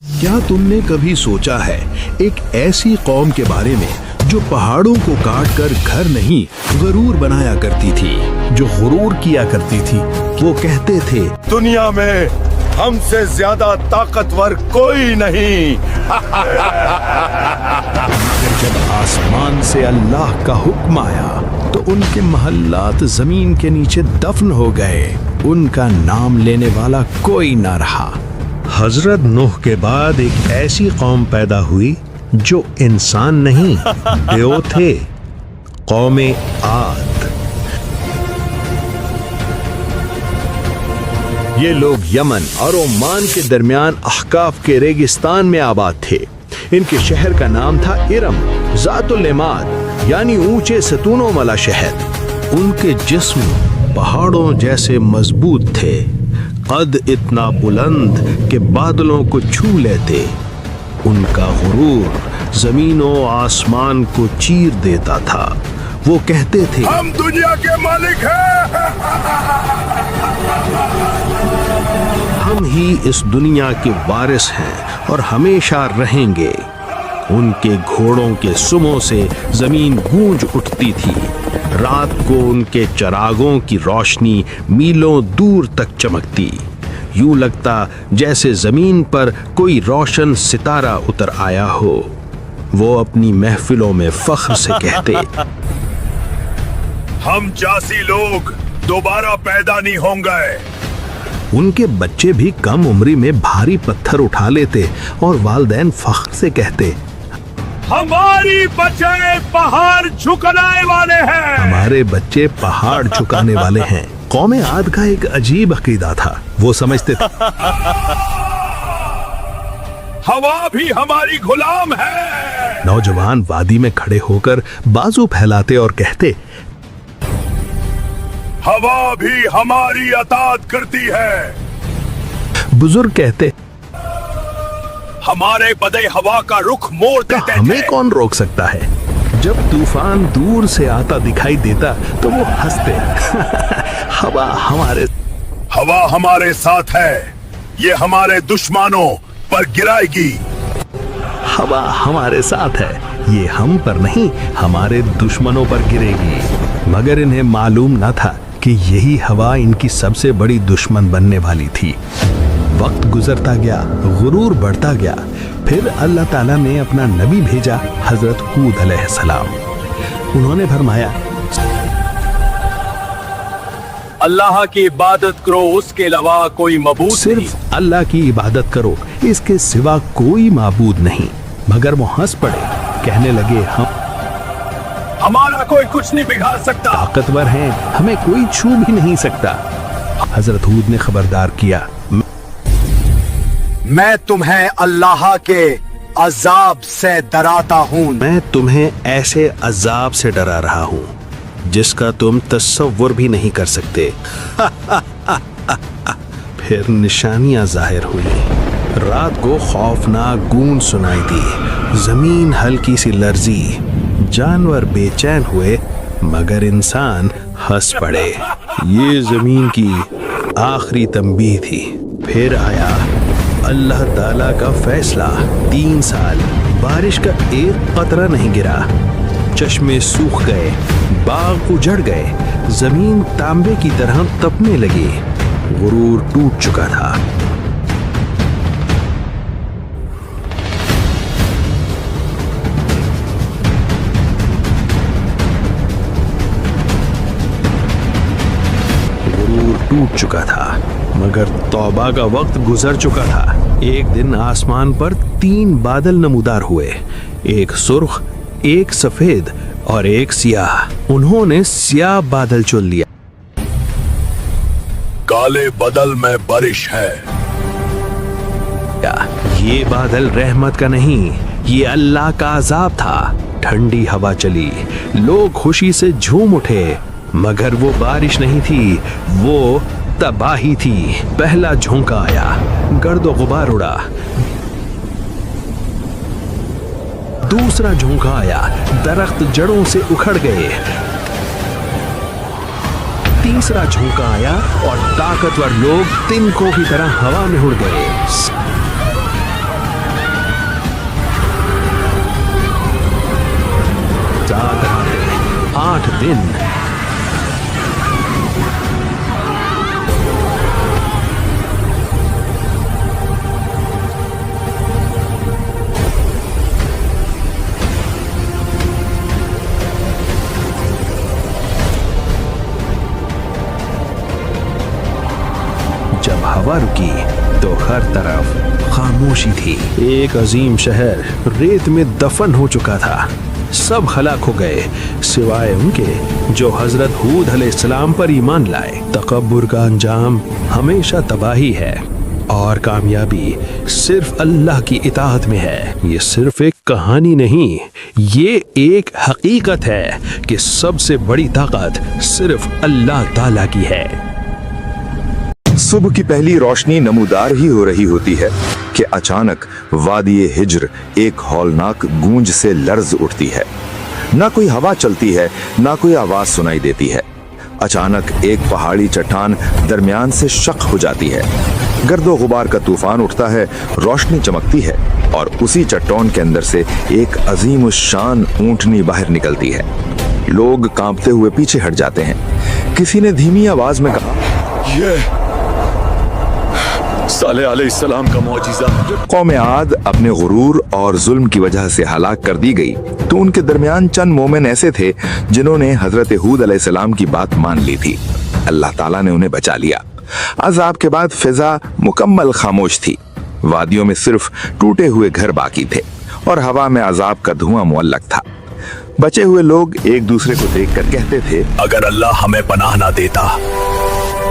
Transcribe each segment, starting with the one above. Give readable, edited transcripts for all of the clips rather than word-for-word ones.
क्या तुमने कभी सोचा है एक ऐसी कौम के बारे में जो पहाड़ों को काट कर घर नहीं गरूर बनाया करती थी, जो गुरूर किया करती थी। वो कहते थे दुनिया में हमसे ज्यादा ताकतवर कोई नहीं। मगर जब आसमान से अल्लाह का हुक्म आया तो उनके महल्लात जमीन के नीचे दफन हो गए, उनका नाम लेने वाला कोई ना रहा। हजरत नूह के बाद एक ऐसी कौम पैदा हुई जो इंसान नहीं देव थे, कौमे आद। ये लोग यमन और ओमान के दरमियान अहकाफ के रेगिस्तान में आबाद थे। इनके शहर का नाम था इरम ज़ातुल इमाद, यानी ऊंचे सतूनों वाला शहर। उनके जिस्म पहाड़ों जैसे मजबूत थे, कद इतना बुलंद कि बादलों को छू लेते। उनका गुरूर जमीनों आसमान को चीर देता था। वो कहते थे हम दुनिया के मालिक हैं। हम ही इस दुनिया के वारिस हैं और हमेशा रहेंगे। उनके घोड़ों के सुमों से जमीन गूंज उठती थी। रात को उनके चरागों की रोशनी मीलों दूर तक चमकती। यूं लगता जैसे जमीन पर कोई रोशन सितारा उतर आया हो। वो अपनी महफिलों में फख्र से कहते हम जासी लोग दोबारा पैदा नहीं होंगे। उनके बच्चे भी कम उम्री में भारी पत्थर उठा लेते और वालिदैन फख्र से कहते हमारी बच्चे पहाड़ झुकाने वाले हैं। हमारे बच्चे पहाड़ झुकाने वाले हैं। कौमे आद का एक अजीब अकीदा था। वो समझते थे हवा भी हमारी गुलाम है। नौजवान वादी में खड़े होकर बाजू फैलाते और कहते हवा भी हमारी अतात करती है। बुजुर्ग कहते हमारे बदे हवा का रुख मोड़ देते थे। हमें कौन रोक सकता है। जब तूफान दूर से आता दिखाई देता तो वो हंसते हवा हमारे साथ है, ये हमारे दुश्मनों पर गिराएगी। हवा हमारे साथ है, ये हम पर नहीं हमारे दुश्मनों पर गिरेगी। मगर इन्हें मालूम न था कि यही हवा इनकी सबसे बड़ी दुश्मन बनने वाली थी। वक्त गुजरता गया, गुरूर बढ़ता गया। फिर अल्लाह ताला ने अपना नबी भेजा, हजरत हूद अलैहिस्सलाम। उन्होंने फरमाया अल्लाह की इबादत करो, उसके अलावा कोई मबूद नहीं। सिर्फ अल्लाह की इबादत करो, इसके सिवा कोई माबूद नहीं। मगर वो हंस पड़े, कहने लगे हमारा कोई कुछ नहीं बिगाड़ सकता। ताकतवर हैं, हमें कोई छू भी नहीं सकता। हजरत हूद ने खबरदार किया मैं तुम्हें अल्लाह के अजाब से डराता हूँ। मैं तुम्हें ऐसे अजाब से डरा रहा हूँ जिसका तुम तस्वुर भी नहीं कर सकते। फिर निशानियां जाहिर हुई। रात को खौफनाक गूंज सुनाई दी, जमीन हल्की सी लर्जी। जानवर बेचैन हुए मगर इंसान हंस पड़े। ये जमीन की आखिरी तंबीह थी। फिर आया अल्लाह ताला का फैसला। 3 साल बारिश का एक कतरा नहीं गिरा। चश्मे सूख गए, बाग उजड़ गए, जमीन तांबे की तरह तपने लगी। गुरूर टूट चुका था। टूट चुका था, मगर तौबा का वक्त गुजर चुका था। एक दिन आसमान पर 3 बादल नमूदार हुए, एक सुर्ख, एक सफेद और एक सियाह। उन्होंने सियाह बादल चुन लिया। काले बादल में बारिश है। ये बादल रहमत का नहीं, ये अल्लाह का अजाब था। ठंडी हवा चली, लोग खुशी से झूम उठे, मगर वो बारिश नहीं थी, वो तबाही थी। पहला झोंका आया, गर्दो गुबार उड़ा। दूसरा झोंका आया, दरख्त जड़ों से उखड़ गए। तीसरा झोंका आया और ताकतवर लोग तिनकों की तरह हवा में उड़ गए। दिन जब हवा रुकी तो हर तरफ खामोशी थी। एक अजीम शहर रेत में दफन हो चुका था। सब हलाक हो गए सिवाय उनके जो हजरत हूद अलैहिस्सलाम पर ईमान लाए। तकब्बुर का अंजाम हमेशा तबाही है और कामयाबी सिर्फ अल्लाह की इताअत में है। ये सिर्फ एक कहानी नहीं, ये एक हकीकत है कि सबसे बड़ी ताकत सिर्फ अल्लाह ताला की है। सुबह की पहली रोशनी नमूदार ही हो रही होती है कि अचानक वादी हिज्र एक हौलनाक गूंज से लर्ज उठती है। ना कोई हवा चलती है, ना कोई आवाज सुनाई देती है। अचानक एक पहाड़ी चट्टान दरमियान से शक हो जाती है। गर्दो गुबार का तूफान उठता है, रोशनी चमकती है और उसी चट्टान के अंदर से एक अजीम शान ऊंटनी बाहर निकलती है। लोग कांपते हुए पीछे हट जाते हैं। किसी ने धीमी आवाज में कहा, ये सालेह अलैहिस्सलाम का मौजिज़ा। जब कौम आद अपने गुरूर और जुल्म की वजह से हलाक कर दी गई तो उनके दरमियान चंद मोमिन ऐसे थे जिन्होंने हजरत हूद अलैहिस्सलाम की बात मान ली थी। अल्लाह ताला ने उन्हें बचा लिया। अज़ाब के बाद फिजा मुकम्मल खामोश थी। वादियों में सिर्फ टूटे हुए घर बाकी थे और हवा में अज़ाब का धुआं मुअल्लक था। बचे हुए लोग एक दूसरे को देखकर कहते थे, अगर अल्लाह हमें पनाह ना देता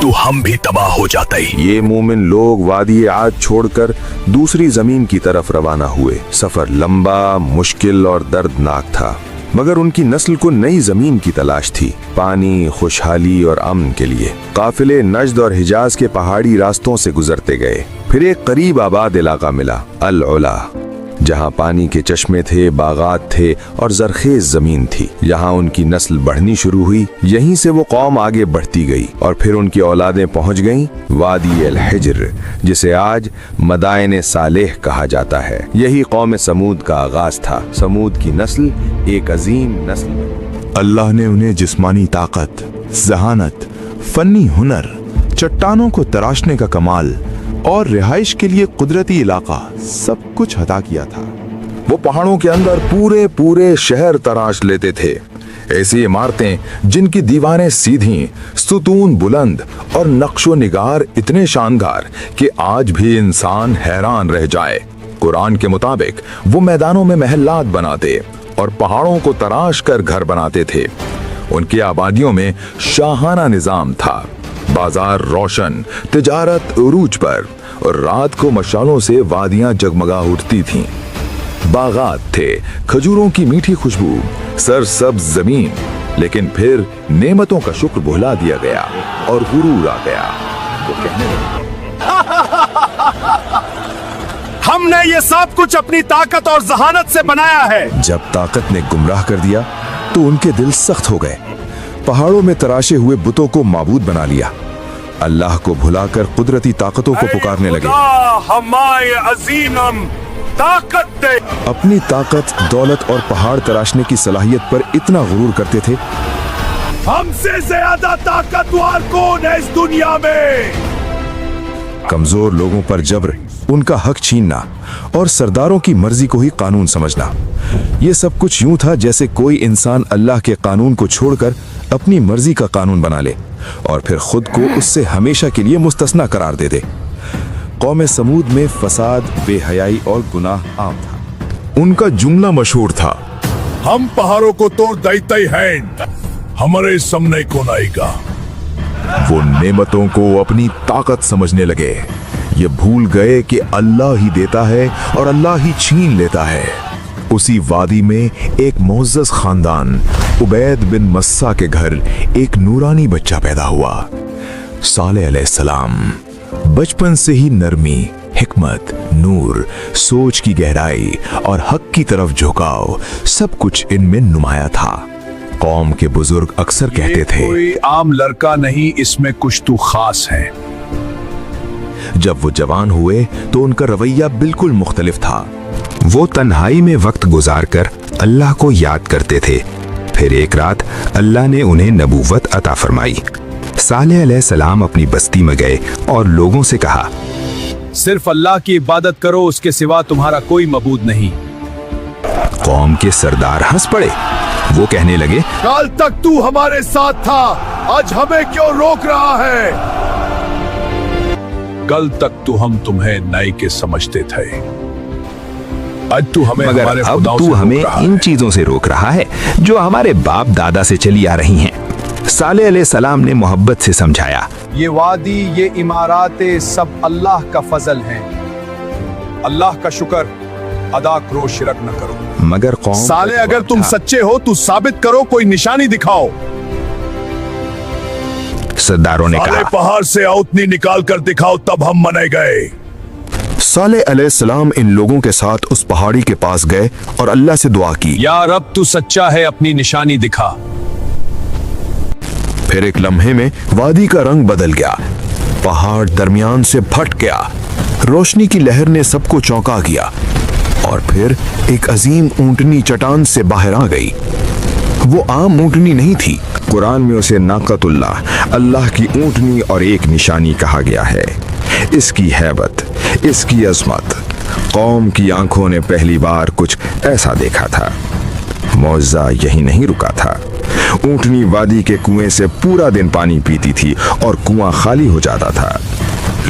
तो हम भी तबाह हो जाते। ये मोमिन लोग वादी आद छोड़कर दूसरी जमीन की तरफ रवाना हुए। सफर लंबा, मुश्किल और दर्दनाक था, मगर उनकी नस्ल को नई जमीन की तलाश थी, पानी, खुशहाली और अमन के लिए। काफिले नजद और हिजाज के पहाड़ी रास्तों से गुजरते गए। फिर एक करीब आबाद इलाका मिला, अल उला, जहाँ पानी के चश्मे थे, बागात थे और जरखेज जमीन थी। यहाँ उनकी नस्ल बढ़नी शुरू हुई। यहीं से वो कौम आगे बढ़ती गई और फिर उनकी औलादें पहुंच गईं वादी अल हिज्र, जिसे आज मदायन सालेह कहा जाता है। यही कौम समूद का आगाज था। समूद की नस्ल एक अजीम नस्ल। अल्लाह ने उन्हें जिस्मानी ताकत, जहानत, फनी हुनर, चट्टानों को तराशने का कमाल और रिहाइश के लिए कुदरती इलाका सब कुछ अता किया था। वो पहाड़ों के अंदर पूरे पूरे शहर तराश लेते थे। ऐसी इमारतें जिनकी दीवारें सीधी, सुतून बुलंद और नक्शो निगार इतने शानदार कि आज भी इंसान हैरान रह जाए। कुरान के मुताबिक वो मैदानों में महल्लात बनाते और पहाड़ों को तराश कर घर बनाते थे। उनकी आबादियों में शाहाना निजाम था। बाजार रोशन, तिजारत उरूज पर और रात को मशालों से वादियां जगमगा उठती थीं। बागात थे, खजूरों की मीठी खुशबू, सरसब्ज जमीन। लेकिन फिर नेमतों का शुक्र भुला दिया गया और गुरूर आ गया। वो कहने लगे, हमने ये सब कुछ अपनी ताकत और जहानत से बनाया है। जब ताकत ने गुमराह कर दिया तो उनके दिल सख्त हो गए। पहाड़ों में तराशे हुए बुतों को माबूद बना लिया। अल्लाह को भुलाकर कुदरती ताकतों को पुकारने लगे। हमारे अजीम ताकत दे। अपनी ताकत, दौलत और पहाड़ तराशने की सलाहियत पर इतना गुरूर करते थे। हमसे ज्यादा ताकतवर कौन है इस दुनिया में? कमजोर लोगों पर जबर, उनका हक छीनना और सरदारों की मर्जी को ही कानून समझना, ये सब कुछ यूं था जैसे कोई इंसान अल्लाह के कानून को छोड़कर अपनी मर्जी का कानून बना ले और फिर खुद को उससे हमेशा के लिए मुस्तस्ना करार दे दे। कौम समूद में फसाद, बेहयाई और गुनाह आम था। उनका जुमला मशहूर था, हम पहाड़ों को तोड़ देते हैं, हमारे सामने कौन आएगा? वो नेमतों को अपनी ताकत समझने लगे। ये भूल गए कि अल्लाह ही देता है और अल्लाह ही छीन लेता है। उसी वादी में एक मुअज़्ज़ज़ खानदान उबैद बिन मस्सा के घर एक नूरानी बच्चा पैदा हुआ। सालेह अलैहिस्सलाम। बचपन से ही नरमी, हिकमत, नूर, सोच की गहराई और हक की तरफ झुकाव सब कुछ इनमें नुमाया था। कौम के बुजुर्ग अक्सर कहते थे, कोई आम लड़का नहीं, इसमें कुछ तो खास है। जब वो जवान हुए तो उनका रवैया बिल्कुल मुख्तलिफ था। वो तन्हाई में वक्त गुजारकर अल्लाह को याद करते थे, फिर एक रात अल्लाह ने उन्हें नबूवत अता फरमाई। सालेह अलैहिस्सलाम अपनी बस्ती में गए और लोगों से कहा, सिर्फ अल्लाह की इबादत करो, उसके सिवा तुम्हारा कोई मबूद नहीं। कौम के सरदार हंस पड़े। वो कहने लगे, कल तक तू हमारे साथ था, आज हमें क्यों रोक रहा है? कल तक तो हम तुम्हें नए के समझते थे, आज तू हमें मगर हमारे अब खुदाओं तू से रोक हमें रहा इन है। चीजों से रोक रहा है जो हमारे बाप दादा से चली आ रही हैं। सालेह अलैहिस्सलाम ने मोहब्बत से समझाया, ये वादी, ये इमारातें सब अल्लाह का फजल हैं। अल्लाह का शुक्र अदा करो, शिरक न करो। मगर कौम साले अगर तुम सच्चे हो तो साबित करो, कोई निशानी दिखाओ। सरदारों ने साले कहा, पहाड़ से औतनी निकाल कर दिखाओ, तब हम मने गए। सालेह अलैहिस्सलाम इन लोगों के साथ उस पहाड़ी के पास गए और अल्लाह से दुआ की। या रब, तू सच्चा है, अपनी निशानी दिखा। फिर एक लम्हे में वादी का रंग बदल गया, पहाड़ दरमियान से फट गया, रोशनी की लहर ने सबको चौंका दिया और फिर एक अजीम ऊंटनी चट्टान से बाहर आ गई। वो आम ऊंटनी नहीं थी, कुरान में उसे नाकतुल्लाह, अल्लाह की ऊंटनी और एक निशानी कहा गया है। इसकी हैबत, इसकी अजमत, कौम की आंखों ने पहली बार कुछ ऐसा देखा था। मौजा यही नहीं रुका था। ऊंटनी वादी के कुएं से पूरा दिन पानी पीती थी और कुआं खाली हो जाता था।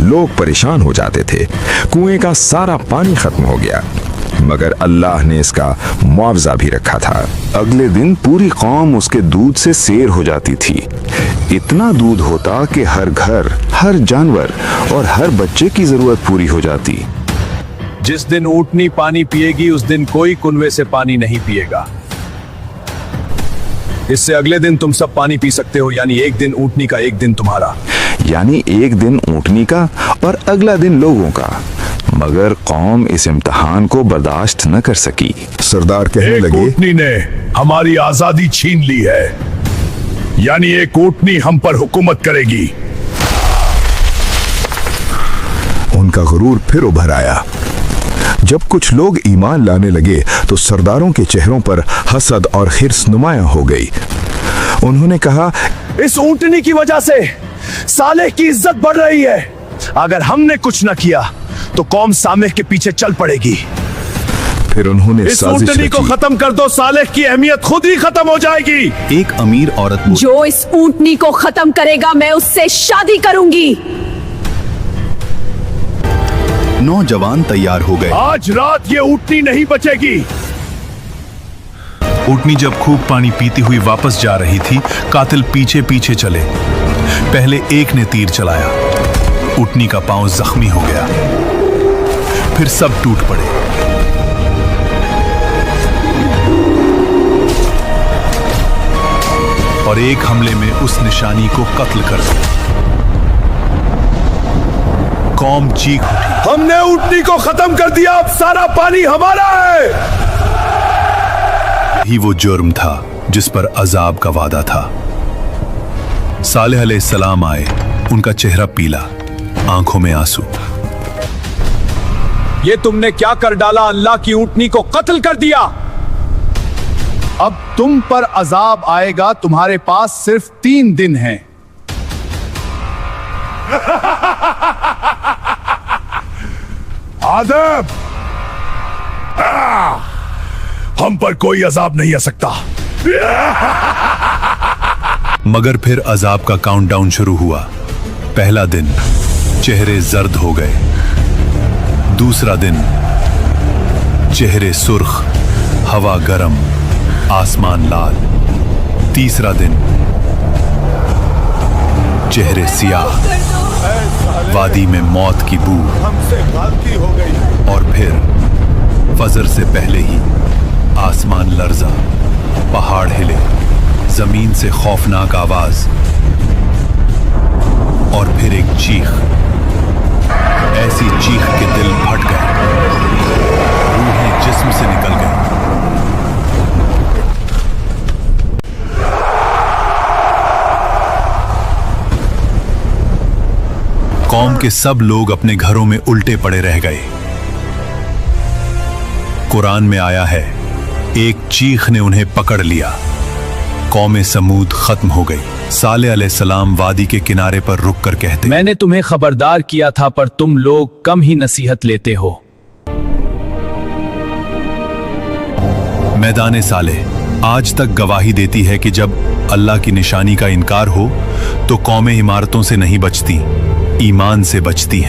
लोग परेशान हो जाते थे, कुएं का सारा पानी खत्म हो गया, मगर अल्लाह ने इसका मुआवजा भी रखा था। अगले दिन पूरी कौम उसके दूध से सैर हो जाती थी। इतना दूध होता कि हर घर, हर जानवर और हर बच्चे की जरूरत पूरी हो जाती। जिस दिन ऊंटनी पानी पिएगी उस दिन कोई कुनवे से पानी नहीं पिएगा। इससे अगले दिन तुम सब पानी पी सकते हो, यानी एक दिन ऊंटनी का, एक दिन तुम्हारा। यानी एक दिन ऊंटनी का और अगला दिन लोगों का। मगर कौम इस इम्तिहान को बर्दाश्त न कर सकी। सरदार कहने एक लगे, ऊंटनी ने हमारी आजादी छीन ली है, यानी एक ऊंटनी हम पर हुकूमत करेगी। उनका गुरूर फिर उभर आया। जब कुछ लोग ईमान लाने लगे तो सरदारों के चेहरों पर हसद और हिर्स नुमायां हो गई। उन्होंने कहा, इस ऊंटनी की वजह से सालेह की इज्जत बढ़ रही है। अगर हमने कुछ न किया तो कौम सालेह के पीछे चल पड़ेगी। फिर उन्होंने इस साजिश ऊंटनी को रची। खत्म कर दो, सालेह की अहमियत खुद ही खत्म हो जाएगी। एक अमीर औरत बोली, जो इस ऊंटनी को खत्म करेगा मैं उससे शादी करूंगी। नौजवान तैयार हो गए। आज रात ये ऊंटनी नहीं बचेगी। ऊंटनी जब खूब पानी पीती हुई वापस जा रही थी, कातिल पीछे पीछे चले। पहले एक ने तीर चलाया, ऊंटनी का पांव जख्मी हो गया, फिर सब टूट पड़े। और एक हमले में उस निशानी को कत्ल कर दिया। कौम चीख उठी, हमने ऊंटनी को खत्म कर दिया, अब सारा पानी हमारा है। ही वो जुर्म था जिस पर अजाब का वादा था। सालेह अलैहिस्सलाम आए, उनका चेहरा पीला, आंखों में आंसू। ये तुमने क्या कर डाला? अल्लाह की ऊंटनी को कत्ल कर दिया। अब तुम पर अजाब आएगा, तुम्हारे पास सिर्फ 3 दिन हैं। आदम, हम पर कोई अजाब नहीं आ सकता। मगर फिर अजाब का काउंटडाउन शुरू हुआ। पहला दिन, चेहरे जर्द हो गए। दूसरा दिन, चेहरे सुर्ख, हवा गर्म, आसमान लाल। तीसरा दिन, चेहरे सियाह, वादी में मौत की बू। और फिर फजर से पहले ही आसमान लर्जा, पहाड़ हिले, जमीन से खौफनाक आवाज, और फिर एक चीख। ऐसी चीख के दिल फट गए, रूहें जिस्म से निकल गई। कौम के सब लोग अपने घरों में उल्टे पड़े रह गए। कुरान में आया है, एक चीख ने उन्हें पकड़ लिया, कौम समूद खत्म हो गई। सालेह अलैहिस्सलाम वादी के किनारे पर रुक कर कहते, मैंने तुम्हें खबरदार किया था पर तुम लोग कम ही नसीहत लेते हो। मैदान सालेह आज तक गवाही देती है कि जब अल्लाह की निशानी का इनकार हो तो कौमें इमारतों से नहीं बचती, ईमान से बचती हैं।